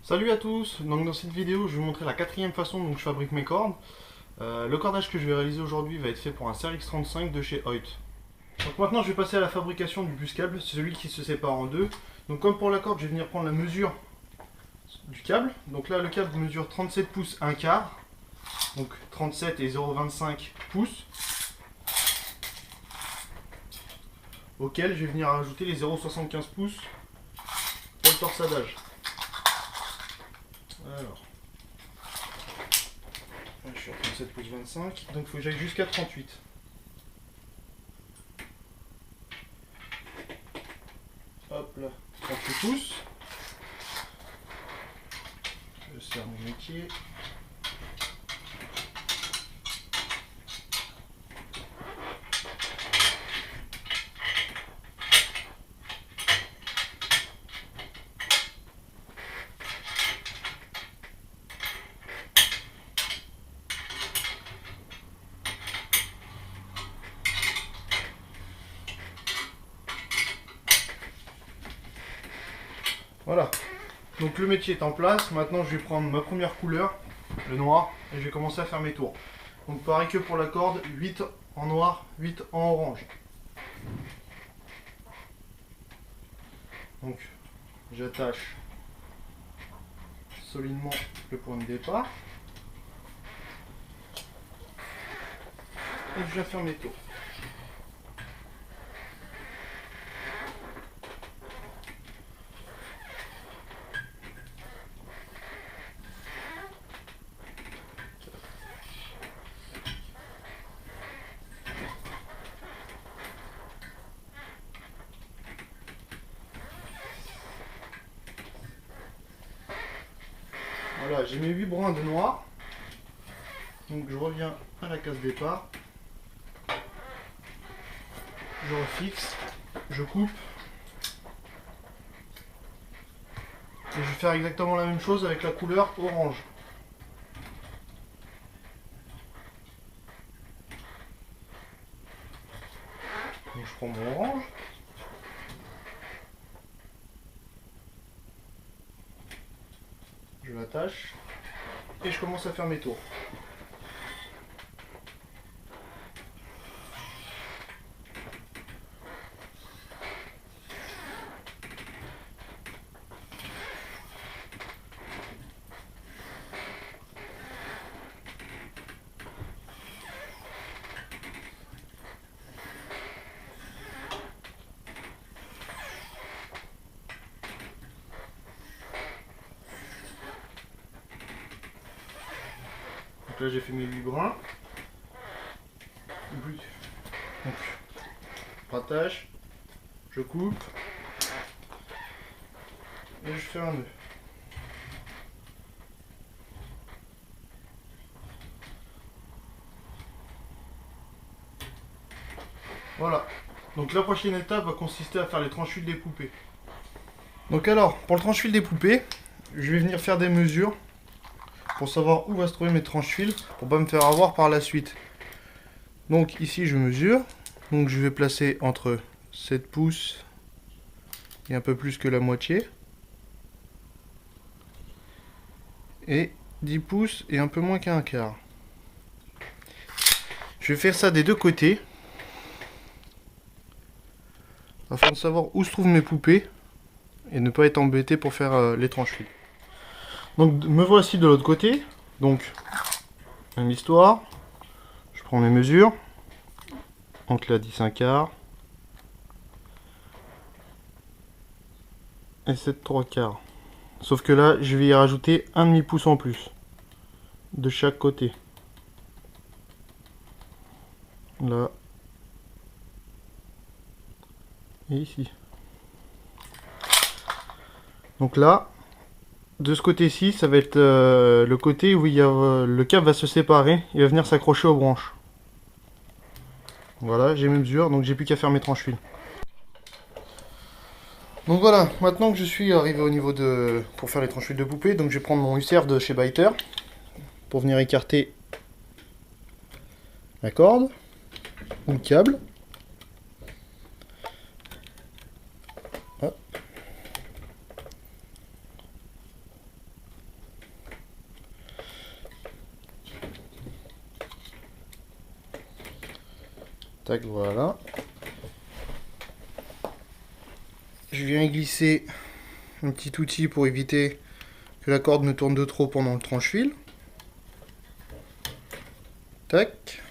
Salut à tous, donc dans cette vidéo je vais vous montrer la quatrième façon dont je fabrique mes cordes. Le cordage que je vais réaliser aujourd'hui va être fait pour un CRX35 de chez Hoyt. Donc maintenant je vais passer à la fabrication du bus câble, c'est celui qui se sépare en deux. Donc comme pour la corde, je vais venir prendre la mesure du câble. Donc là le câble mesure 37 pouces 1 quart, donc 37 et 0,25 pouces, auquel je vais venir rajouter les 0,75 pouces pour le torsadage. Alors, je suis à 37 pouces 25, donc il faut que j'aille jusqu'à 38. Hop là, 38 pouces. Je serre mon métier. Voilà, donc le métier est en place. Maintenant je vais prendre ma première couleur, le noir, et je vais commencer à faire mes tours. Donc pareil que pour la corde, 8 en noir, 8 en orange. Donc j'attache solidement le point de départ et je viens faire mes tours. Voilà, j'ai mes 8 brins de noir. Donc je reviens à la case départ. Je refixe, je coupe. Et je vais faire exactement la même chose avec la couleur orange. Donc je prends mon orange. Je l'attache et je commence à faire mes tours. Donc là j'ai fait mes 8 brins. Donc, je rattache, je coupe et je fais un nœud. Voilà. Donc la prochaine étape va consister à faire les tranches-fils des poupées. Donc alors, pour le tranche-fil des poupées, je vais venir faire des mesures pour savoir où va se trouver mes tranches-fils pour pas me faire avoir par la suite. Donc ici je mesure, donc je vais placer entre 7 pouces et un peu plus que la moitié, et 10 pouces et un peu moins qu'un quart. Je vais faire ça des deux côtés afin de savoir où se trouvent mes poupées et ne pas être embêté pour faire les tranches-fils. Donc me voici de l'autre côté, donc même histoire, je prends mes mesures entre la 10 un quart et 7 3 quarts. Sauf que là, je vais y rajouter un demi-pouce en plus de chaque côté. Là et ici. Donc là, de ce côté-ci, ça va être le côté où le câble va se séparer. Il va venir s'accrocher aux branches. Voilà, j'ai mes mesures, donc j'ai plus qu'à faire mes tranches-fils. Donc voilà, maintenant que je suis arrivé au niveau pour faire les tranches-fils de poupée, donc je vais prendre mon UCR de chez Biter pour venir écarter la corde ou le câble. Hop. Tac, voilà. Je viens glisser un petit outil pour éviter que la corde ne tourne de trop pendant le tranche-fil. Tac.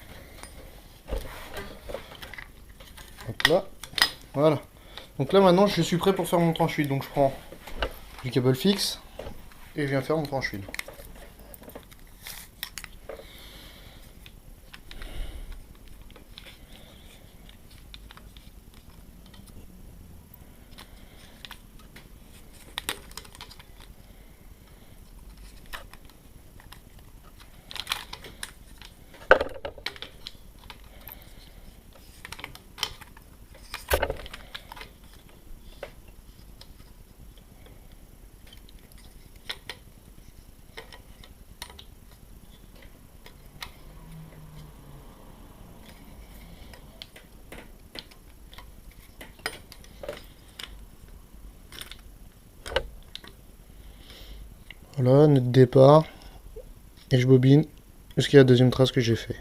Hop là. Voilà. Donc là maintenant je suis prêt pour faire mon tranche-fil. Donc je prends du câble fixe et je viens faire mon tranche-fil. Voilà, nœud de départ. Et je bobine jusqu'à la deuxième trace que j'ai fait.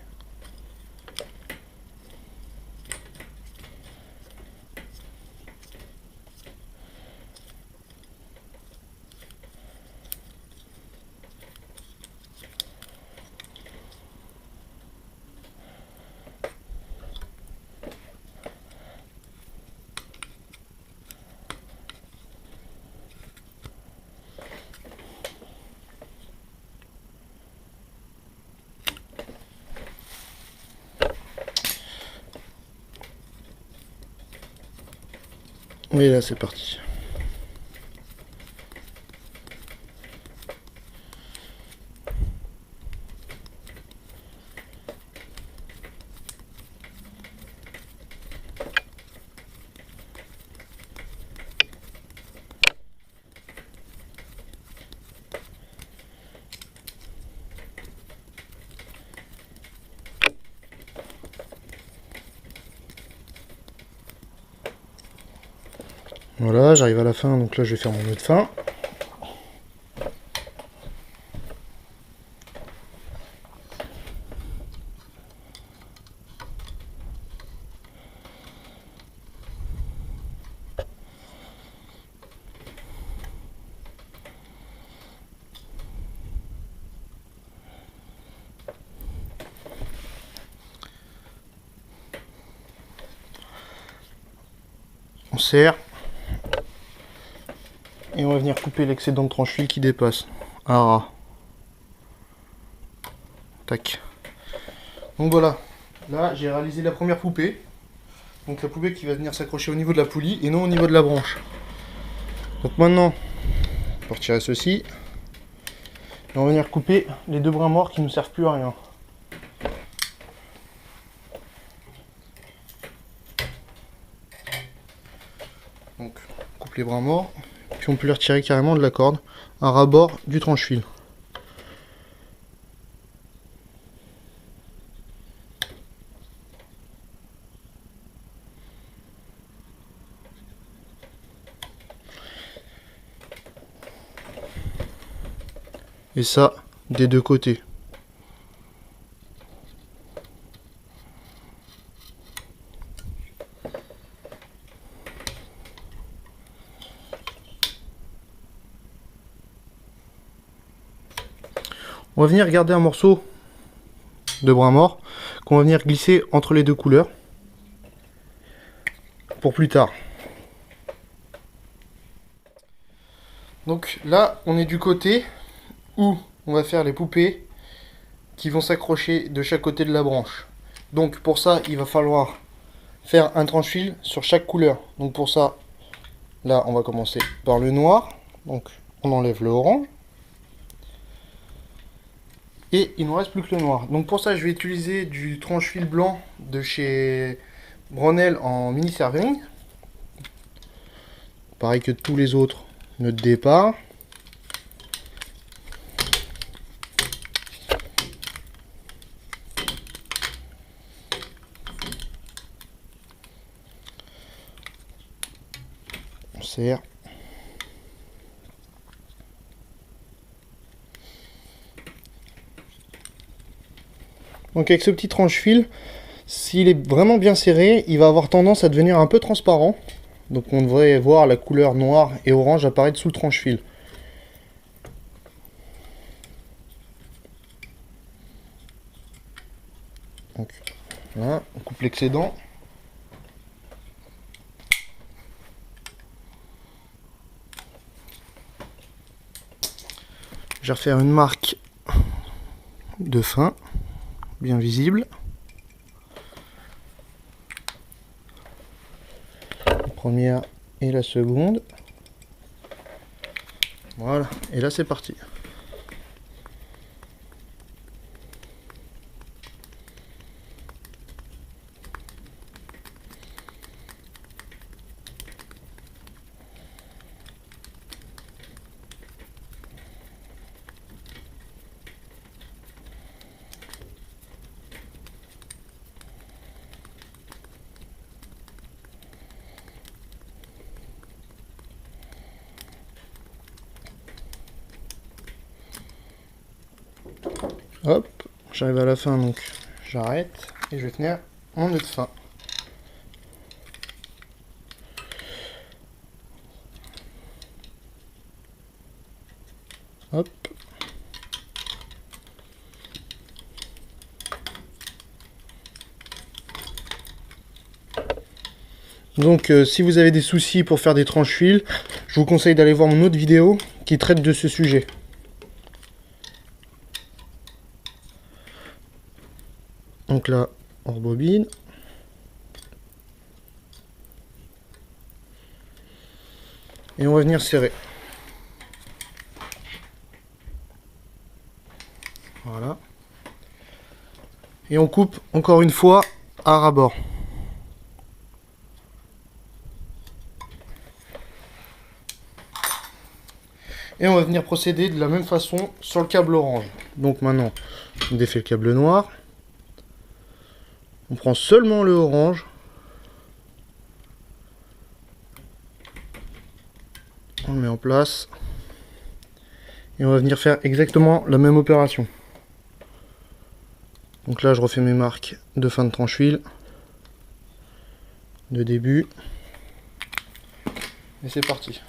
Et là c'est parti. Voilà, j'arrive à la fin, donc là je vais faire mon nœud de fin. On serre. Et on va venir couper l'excédent de tranche-fil qui dépasse. À ras. Tac. Donc voilà. Là, j'ai réalisé la première poupée. Donc la poupée qui va venir s'accrocher au niveau de la poulie et non au niveau de la branche. Donc maintenant, on va retirer ceci. Et on va venir couper les deux brins morts qui ne servent plus à rien. Donc, on coupe les brins morts. Puis on peut les retirer carrément de la corde à ras-bord du tranche-fil. Et ça, des deux côtés. On va venir garder un morceau de brin mort qu'on va venir glisser entre les deux couleurs pour plus tard. Donc là, on est du côté où on va faire les poupées qui vont s'accrocher de chaque côté de la branche. Donc pour ça, il va falloir faire un tranche-fil sur chaque couleur. Donc pour ça, là, on va commencer par le noir. Donc on enlève le orange. Et il ne nous reste plus que le noir. Donc pour ça, je vais utiliser du tranche-fil blanc de chez Brownell en mini serving. Pareil que tous les autres, nœud de départ. On serre. Donc avec ce petit tranche-fil, S'il est vraiment bien serré, il va avoir tendance à devenir un peu transparent. Donc on devrait voir la couleur noire et orange apparaître sous le tranche-fil. Donc voilà, on coupe l'excédent. Je vais refaire une marque de fin, bien visible. La première et la seconde. Voilà, et là c'est parti. Hop, j'arrive à la fin, donc j'arrête et je vais tenir mon nœud de fin. Hop. Donc si vous avez des soucis pour faire des tranches-fils, je vous conseille d'aller voir mon autre vidéo qui traite de ce sujet. Donc là, on rebobine. Et on va venir serrer. Voilà. Et on coupe encore une fois à ras-bord. Et on va venir procéder de la même façon sur le câble orange. Donc maintenant, on défait le câble noir. On prend seulement le orange. On le met en place. Et on va venir faire exactement la même opération. Donc là, je refais mes marques de fin de tranche-fil, de début. Et c'est parti.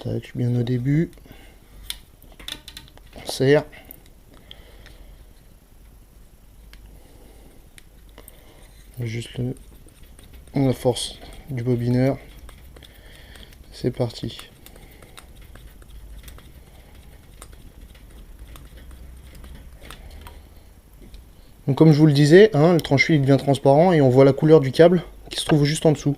Tac, je suis bien au début. On serre. Juste la force du bobineur. C'est parti. Donc comme je vous le disais, hein, le tranche-fil devient transparent et on voit la couleur du câble qui se trouve juste en dessous.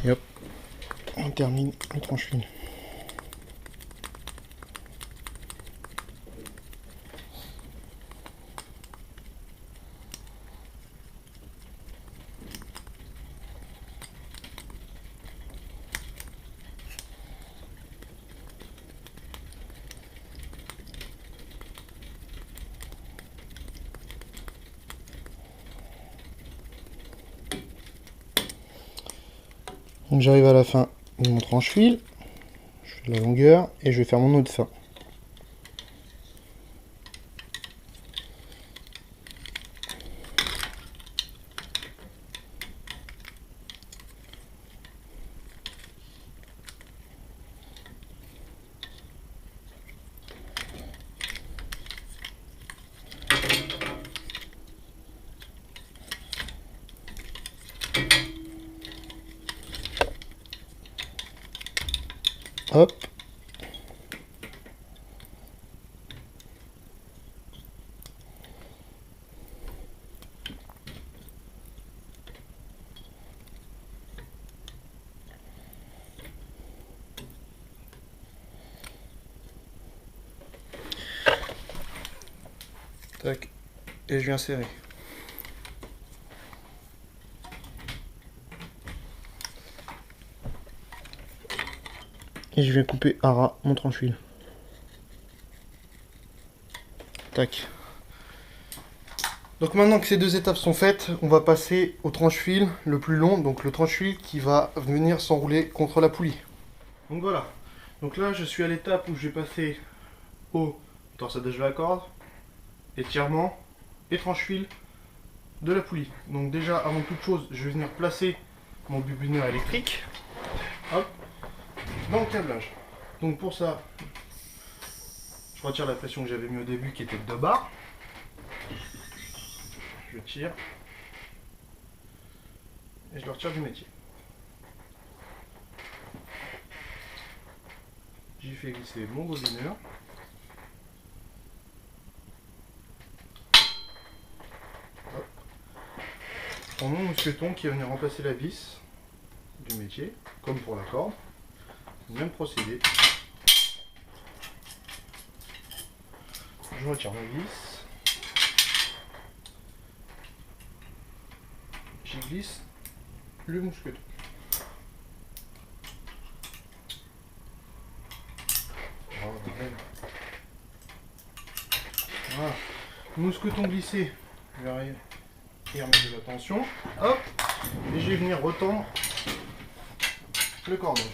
Et hop, on termine le tranche-fil. Donc j'arrive à la fin de mon tranche-fil, je fais la longueur et je vais faire mon nœud de fin. Hop. Tac. Et je viens serrer. Et je viens couper à ras mon tranche-huile. Tac. Donc maintenant que ces deux étapes sont faites, on va passer au tranche-fil le plus long, donc le tranche-fil qui va venir s'enrouler contre la poulie. Donc voilà. Donc là je suis à l'étape où je vais passer au torsadage de la corde, étirement et tranche-fil de la poulie. Donc déjà avant toute chose, je vais venir placer mon bobineur électrique, hop, dans le câblage. Donc pour ça, je retire la pression que j'avais mis au début qui était de 2 bars. Je tire et je le retire du métier. J'y fais glisser mon bobineur. Hop. Je prends mon mousqueton qui va venir remplacer la vis du métier, comme pour la corde. Même procédé. Je retire ma vis. J'y glisse le mousqueton. Voilà. Mousqueton glissé. Je vais remettre de la tension. Hop. Et je vais venir retendre le cordage.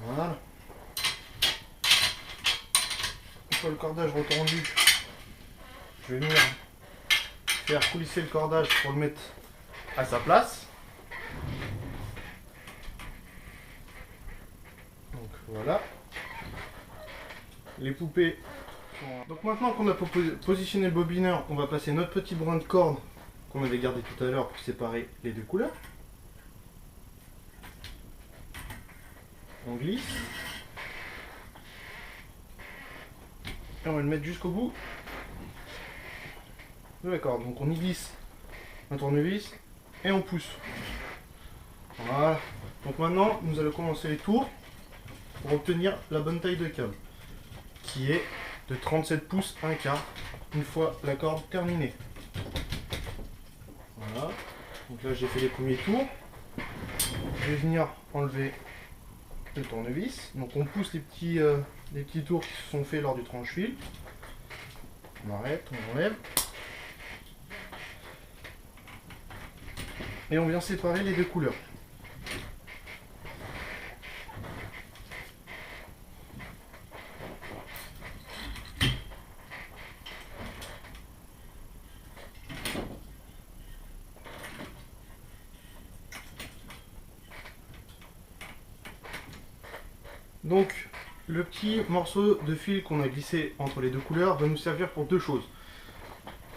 Voilà. Une fois le cordage retendu, je vais venir faire coulisser le cordage pour le mettre à sa place. Donc voilà. Les poupées sont... Donc maintenant qu'on a positionné le bobineur, on va passer notre petit brin de corde qu'on avait gardé tout à l'heure pour séparer les deux couleurs. On glisse. Et on va le mettre jusqu'au bout de la corde. Donc on y glisse un tournevis et on pousse. Voilà. Donc maintenant, nous allons commencer les tours pour obtenir la bonne taille de câble, qui est de 37 pouces 1/4, une fois la corde terminée. Voilà. Donc là, j'ai fait les premiers tours. Je vais venir enlever le tournevis. Donc on pousse les petits tours qui se sont faits lors du tranche-fil. On arrête, on enlève. Et on vient séparer les deux couleurs. Donc le petit morceau de fil qu'on a glissé entre les deux couleurs va nous servir pour deux choses.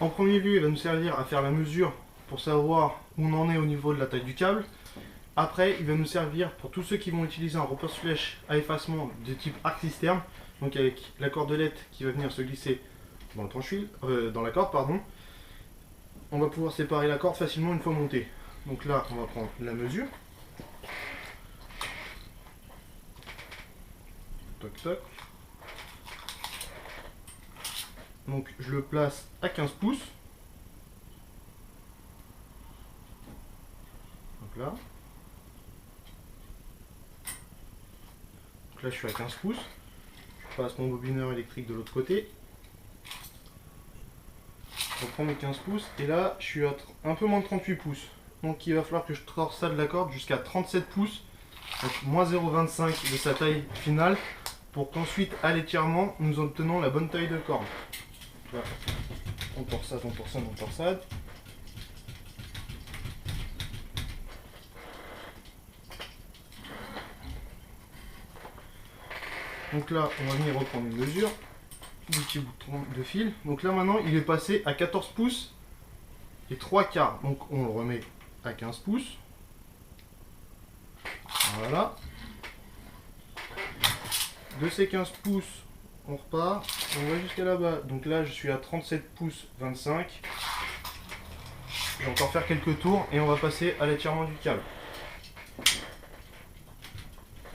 En premier lieu, il va nous servir à faire la mesure pour savoir où on en est au niveau de la taille du câble. Après, il va nous servir pour tous ceux qui vont utiliser un repose-flèche à effacement de type arc système, donc avec la cordelette qui va venir se glisser dans le tranche-fil, dans la corde, pardon. On va pouvoir séparer la corde facilement une fois montée. Donc là, on va prendre la mesure. Toc toc. Donc je le place à 15 pouces. Donc là. Donc là je suis à 15 pouces. Je passe mon bobineur électrique de l'autre côté. Je reprends mes 15 pouces et là je suis à un peu moins de 38 pouces. Donc il va falloir que je torsade la corde jusqu'à 37 pouces. Donc moins 0,25 de sa taille finale, pour qu'ensuite à l'étirement nous obtenons la bonne taille de corde. Là, on torsade, on torsade, on torsade. Donc là on va venir reprendre une mesure du petit bouton de fil. Donc là maintenant il est passé à 14 pouces et 3/4. Donc on le remet à 15 pouces. Voilà. De ces 15 pouces, on repart, on va jusqu'à là-bas. Donc là, je suis à 37 pouces 25. Je vais encore faire quelques tours et on va passer à l'étirement du câble.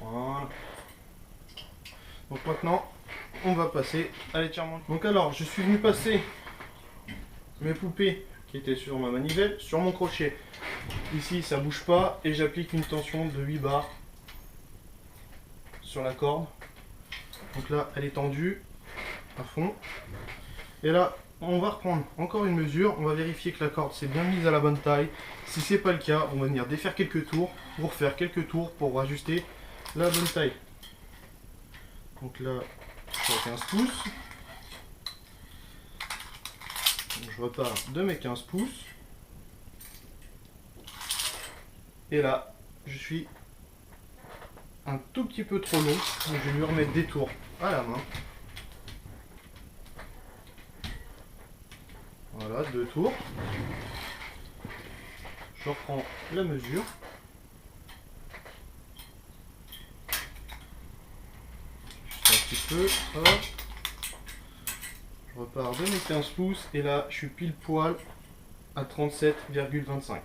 Voilà. Donc maintenant, on va passer à l'étirement. Donc alors, je suis venu passer mes poupées qui étaient sur ma manivelle, sur mon crochet. Ici, ça bouge pas et j'applique une tension de 8 bars sur la corde. Donc là, elle est tendue à fond. Et là, on va reprendre encore une mesure. On va vérifier que la corde s'est bien mise à la bonne taille. Si c'est pas le cas, on va venir défaire quelques tours ou refaire quelques tours pour ajuster la bonne taille. Donc là, je suis à 15 pouces. Donc je repars de mes 15 pouces. Et là, je suis un tout petit peu trop long. Donc je vais lui remettre des tours à la main. Voilà, 2 tours. Je reprends la mesure. Juste un petit peu. Hop. Je repars de mes 15 pouces. Et là, je suis pile poil à 37,25.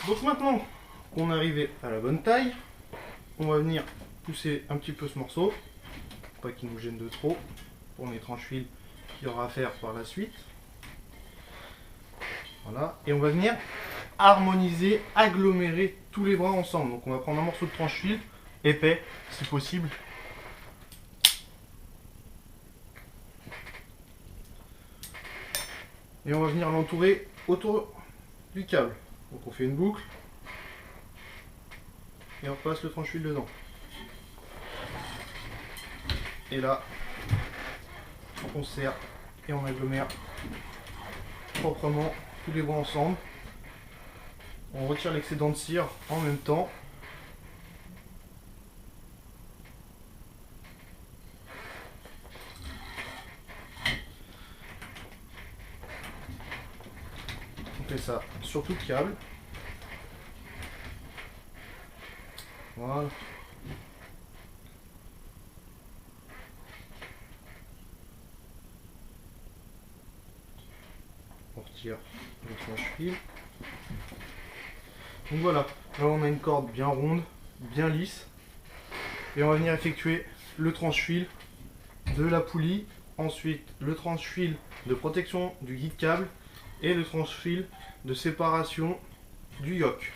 Donc maintenant qu'on est arrivé à la bonne taille, on va venir pousser un petit peu ce morceau. Pas qu'il nous gêne de trop. Pour les tranches-fils qu'il y aura à faire par la suite. Voilà, et on va venir harmoniser, agglomérer tous les bras ensemble. Donc on va prendre un morceau de tranche-fil épais, si possible. Et on va venir l'entourer autour du câble. Donc on fait une boucle et on passe le tranche-fil dedans. Et là, on serre et on agglomère proprement tous les bras ensemble. On retire l'excédent de cire en même temps. On fait ça sur tout le câble. Voilà. On retire le tranche-fil. Donc voilà, là on a une corde bien ronde, bien lisse. Et on va venir effectuer le tranche-fil de la poulie. Ensuite le tranche-fil de protection du guide câble et le tranche-fil de séparation du yoke.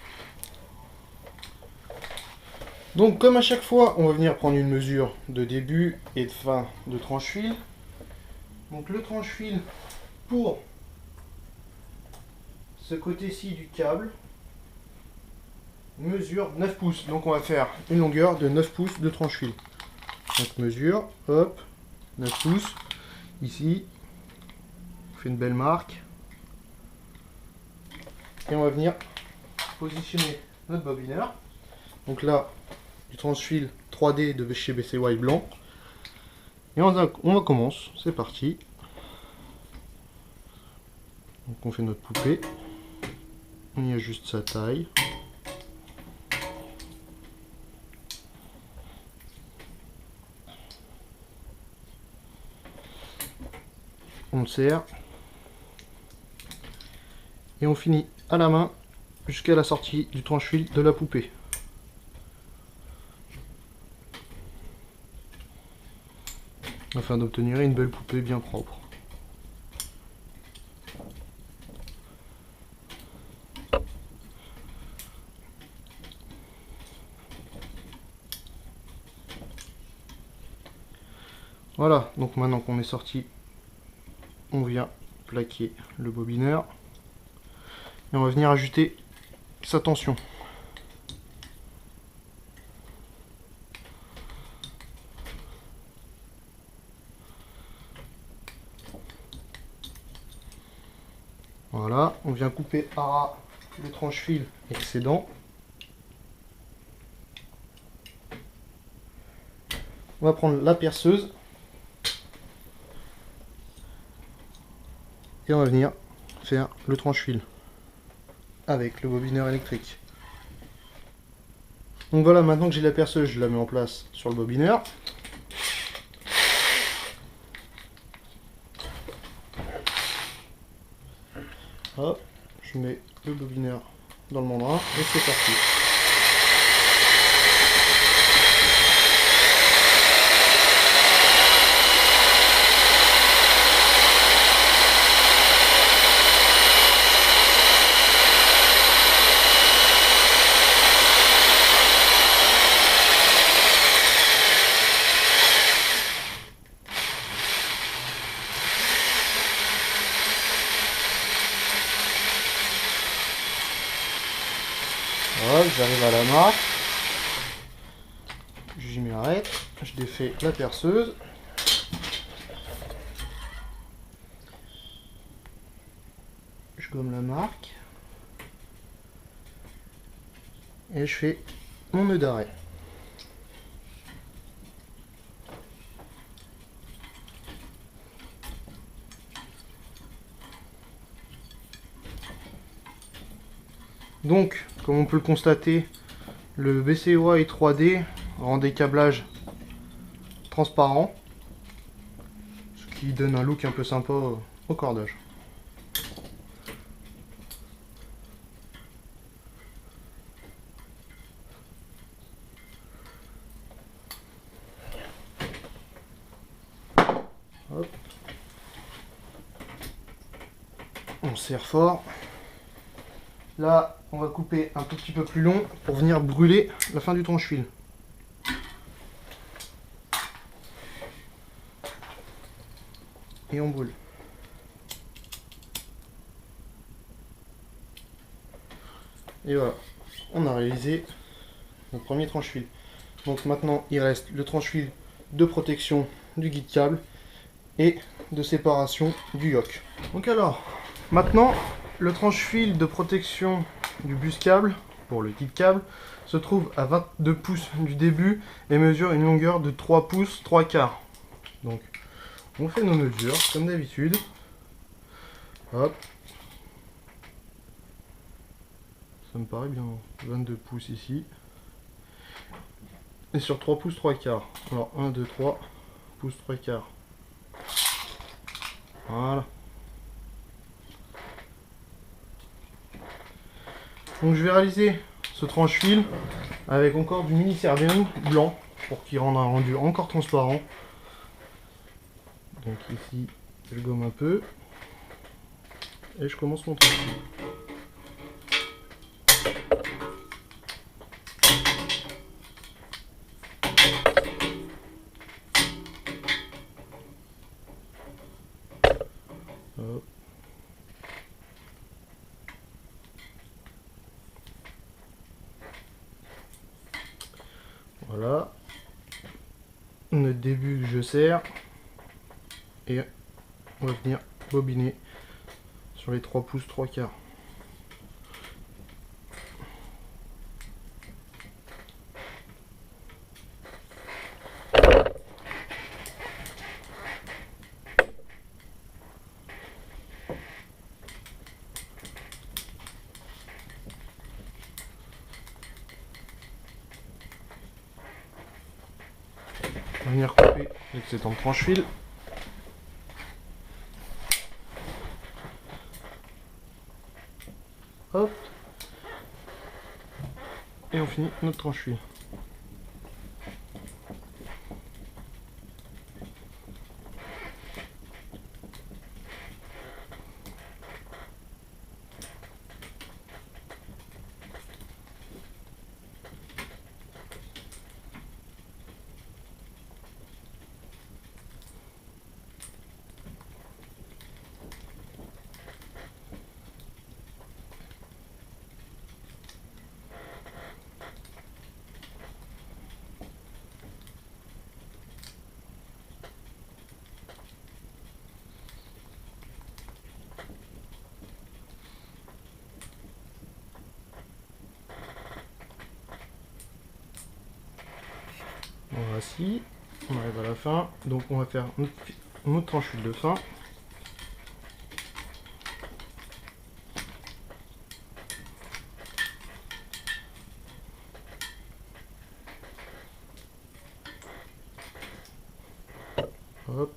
Donc comme à chaque fois, on va venir prendre une mesure de début et de fin de tranche-fil. Donc le tranche-fil pour ce côté-ci du câble mesure 9 pouces. Donc on va faire une longueur de 9 pouces de tranche-fil. Donc mesure, hop, 9 pouces. Ici, on fait une belle marque. Et on va venir positionner notre bobineur. Donc là, du tranche-fil 3D de chez BCY blanc. Et on va commencer, c'est parti. Donc on fait notre poupée. On y ajuste sa taille. On le serre. Et on finit à la main jusqu'à la sortie du tranche-fil de la poupée. Afin d'obtenir une belle poupée bien propre. Voilà, donc maintenant qu'on est sorti, on vient plaquer le bobineur. Et on va venir ajouter sa tension. Voilà, on vient couper à ras le tranche-fil excédent. On va prendre la perceuse. Et on va venir faire le tranche-fil avec le bobineur électrique. Donc voilà, maintenant que j'ai la perceuse, je la mets en place sur le bobineur. Hop, je mets le bobineur dans le mandrin et c'est parti. Voilà, j'arrive à la marque, j'y m'arrête, je défais la perceuse, je gomme la marque et je fais mon nœud d'arrêt. Donc, comme on peut le constater, le BCOA 3D rend des câblages transparents, ce qui donne un look un peu sympa au cordage. Hop. On serre fort. Là, on va couper un tout petit peu plus long pour venir brûler la fin du tranche-fil. Et on brûle. Et voilà, on a réalisé notre premier tranche-fil. Donc maintenant, il reste le tranche-fil de protection du guide câble et de séparation du yoke. Donc alors, maintenant, le tranche-fil de protection du bus câble, pour le guide câble, se trouve à 22 pouces du début et mesure une longueur de 3 pouces 3 quarts. Donc, on fait nos mesures, comme d'habitude. Hop. Ça me paraît bien, 22 pouces ici. Et sur 3 pouces 3 quarts. Alors, 1, 2, 3 pouces 3 quarts. Voilà. Donc je vais réaliser ce tranche-fil avec encore du mini Serbian blanc pour qu'il rende un rendu encore transparent. Donc ici je gomme un peu et je commence mon tranche-fil. Hop. Voilà, notre début que je serre et on va venir bobiner sur les 3 pouces 3 quarts. On va venir couper l'excédent de tranche-fil. Hop. Et on finit notre tranche-fil. Voici, on arrive à la fin, donc on va faire notre tranche-fil de fin. Hop.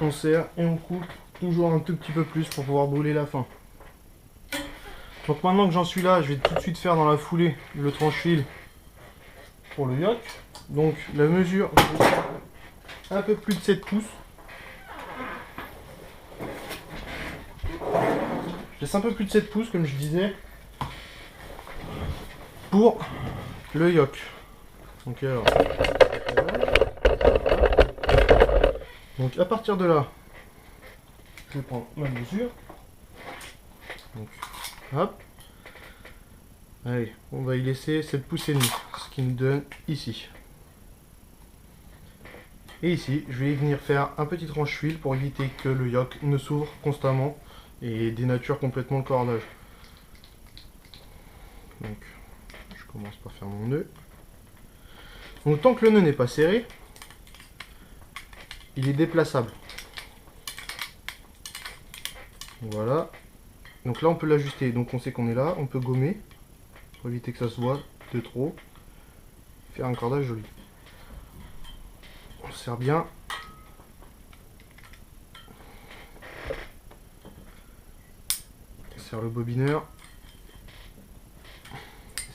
on serre et on coupe toujours un tout petit peu plus pour pouvoir brûler la fin. Donc maintenant que j'en suis là, je vais tout de suite faire dans la foulée le tranche-fil pour le yoke. Donc la mesure, je vais faire un peu plus de 7 pouces. Je laisse un peu plus de 7 pouces comme je disais pour le yoke. Donc alors, donc à partir de là, je vais prendre ma mesure. Donc hop. Allez, on va y laisser 7 pouces et demi, ce qui nous donne ici. Et ici, je vais venir faire un petit tranche-fil pour éviter que le yoke ne s'ouvre constamment et dénature complètement le cordage. Donc, je commence par faire mon nœud. Donc, tant que le nœud n'est pas serré, il est déplaçable. Voilà. Donc là, on peut l'ajuster. Donc, on sait qu'on est là, on peut gommer pour éviter que ça se voit de trop. Faire un cordage joli. On serre bien. On serre le bobineur.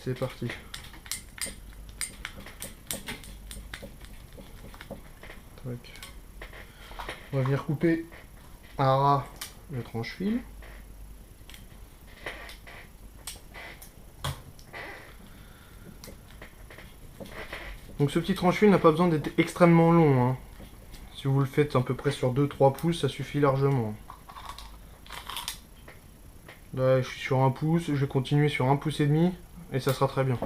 C'est parti. Tac. On va venir couper à ras le tranche-fil. Donc ce petit tranche-fil n'a pas besoin d'être extrêmement long, hein. Si vous le faites à peu près sur 2-3 pouces, ça suffit largement. Là je suis sur 1 pouce, je vais continuer sur 1 pouce et demi et ça sera très bien.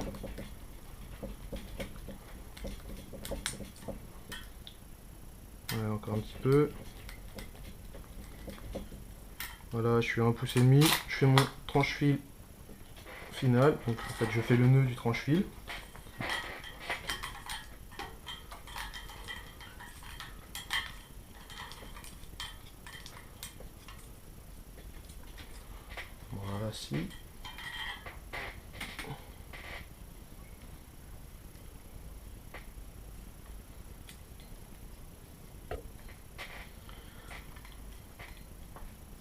Voilà, encore un petit peu. Voilà, je suis à 1 pouce et demi, je fais mon tranche-fil final. Donc en fait je fais le nœud du tranche-fil. Voilà, si.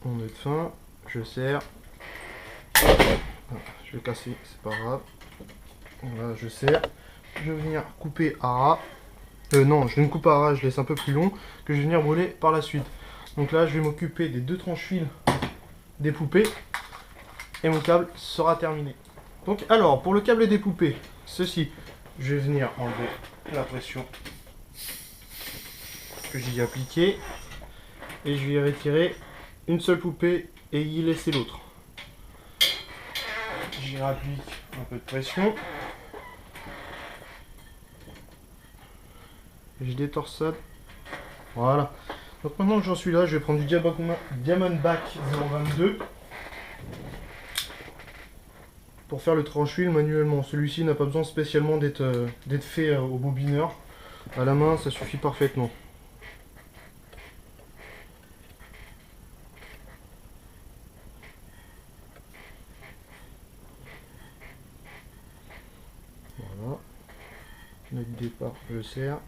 Mon nœud de fin, je serre. Je vais casser, c'est pas grave. Voilà, je serre. Je vais venir couper à ras. Non, je ne coupe pas à ras, je laisse un peu plus long, que je vais venir brûler par la suite. Donc là, je vais m'occuper des 2 tranches-fils des poupées. Et mon câble sera terminé. Donc alors, pour le câble des poupées, ceci, je vais venir enlever la pression que j'y ai appliquée. Et je vais y retirer une seule poupée et y laisser l'autre. J'y applique un peu de pression. Et je détorsade. Voilà. Donc maintenant que j'en suis là, je vais prendre du Diamondback 022 pour faire le tranche-fil manuellement. Celui-ci n'a pas besoin spécialement d'être fait au bobineur. À la main, ça suffit parfaitement. Voilà. Le départ, je serre.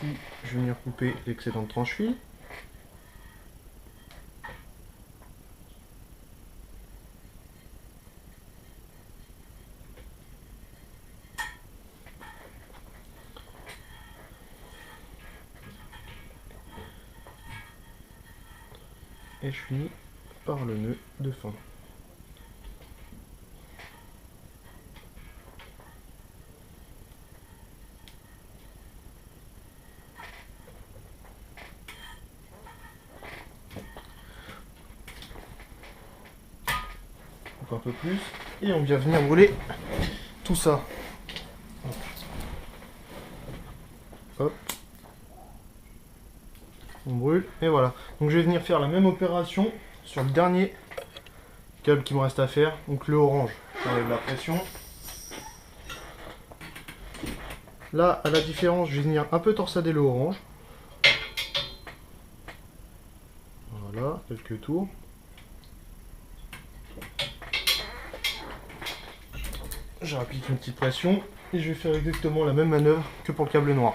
Ici, je vais venir couper l'excédent de tranche-fil. Et je finis par le nœud de fin. Un peu plus et on vient venir brûler tout ça. Hop. On brûle et voilà. Donc je vais venir faire la même opération sur le dernier câble qui me reste à faire, donc le orange. J'enlève la pression. Là, à la différence, je vais venir un peu torsader le orange. Voilà, quelques tours. J'applique une petite pression et je vais faire exactement la même manœuvre que pour le câble noir.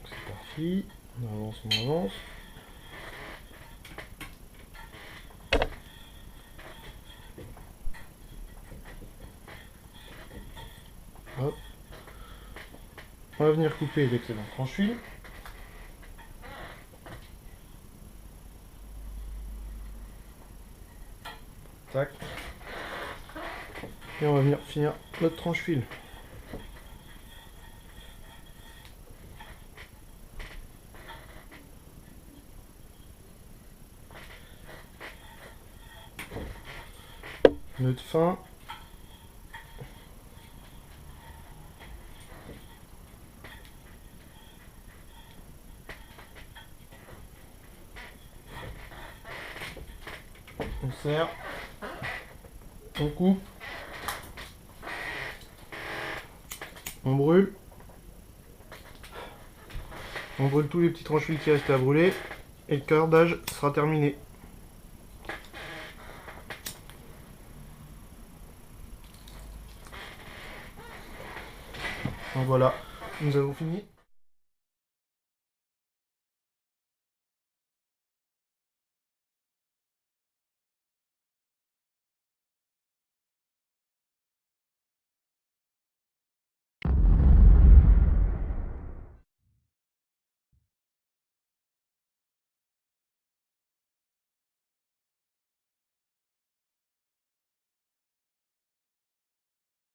C'est parti, on avance. Hop. On va venir couper l'excédent tranche-fil. Tac. Et on va venir finir notre tranche-fil. Nœud de fin. On serre. On coupe. On brûle. On brûle tous les petits tranches-fils qui restent à brûler. Et le cordage sera terminé. Donc voilà, nous avons fini.